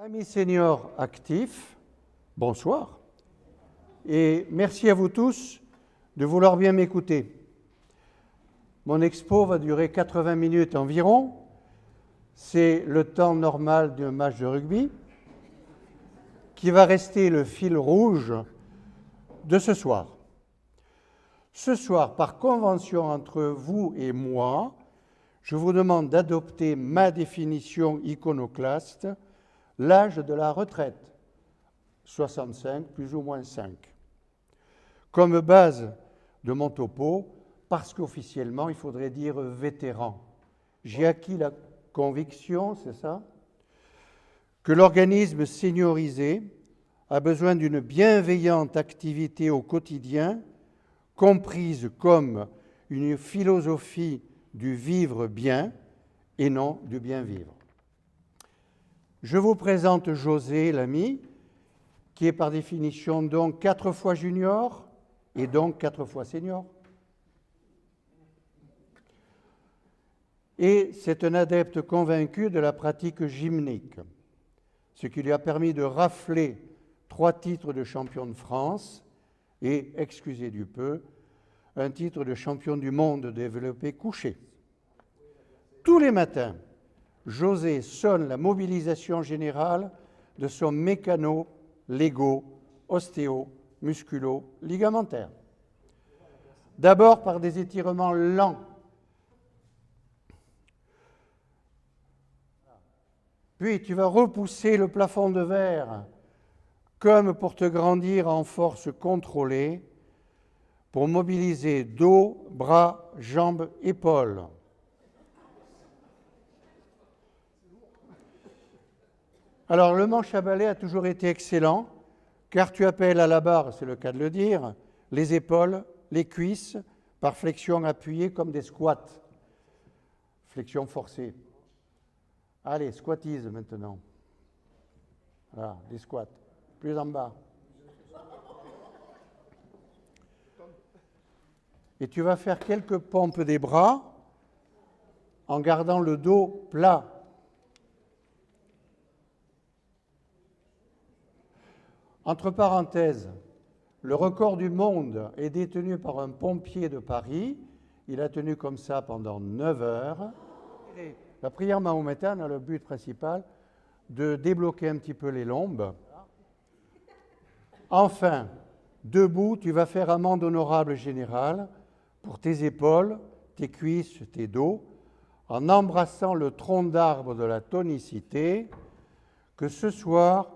Amis seniors actifs, bonsoir et merci à vous tous de vouloir bien m'écouter. Mon expo va durer 80 minutes environ, c'est le temps normal d'un match de rugby qui va rester le fil rouge de ce soir. Ce soir, par convention entre vous et moi, je vous demande d'adopter ma définition iconoclaste, l'âge de la retraite, 65 plus ou moins 5. Comme base de mon topo, parce qu'officiellement, il faudrait dire vétéran. J'ai acquis la conviction, c'est ça, que l'organisme seniorisé a besoin d'une bienveillante activité au quotidien, comprise comme une philosophie du vivre bien et non du bien vivre. Je vous présente José, l'ami, qui est par définition donc 4 fois junior et donc 4 fois senior. Et c'est un adepte convaincu de la pratique gymnique, ce qui lui a permis de rafler 3 titres de champion de France et, excusez du peu, un titre de champion du monde de développé couché. Tous les matins, José sonne la mobilisation générale de son mécano, légo, ostéo, musculo, ligamentaire. D'abord par des étirements lents, puis tu vas repousser le plafond de verre comme pour te grandir en force contrôlée, pour mobiliser dos, bras, jambes, épaules. Alors, le manche à balai a toujours été excellent, car tu appelles à la barre, c'est le cas de le dire, les épaules, les cuisses, par flexion appuyée comme des squats. Flexion forcée. Allez, squattise maintenant. Voilà, des squats. Plus en bas. Et tu vas faire quelques pompes des bras en gardant le dos plat. Entre parenthèses, le record du monde est détenu par un pompier de Paris. Il a tenu comme ça pendant 9 heures. La prière mahométane a le but principal de débloquer un petit peu les lombes. Enfin, debout, tu vas faire amende honorable générale pour tes épaules, tes cuisses, tes dos, en embrassant le tronc d'arbre de la tonicité que ce soir,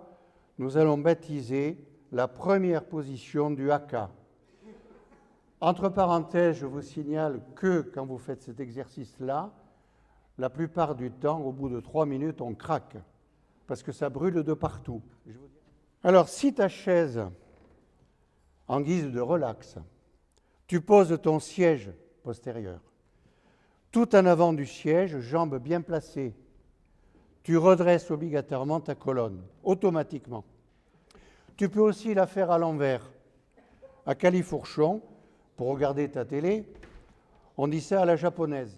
nous allons baptiser la première position du haka. Entre parenthèses, je vous signale que quand vous faites cet exercice-là, la plupart du temps, au bout de 3 minutes, on craque, parce que ça brûle de partout. Alors, si ta chaise, en guise de relax, tu poses ton siège postérieur, tout en avant du siège, jambes bien placées, tu redresses obligatoirement ta colonne, automatiquement. Tu peux aussi la faire à l'envers, à califourchon, pour regarder ta télé. On dit ça à la japonaise.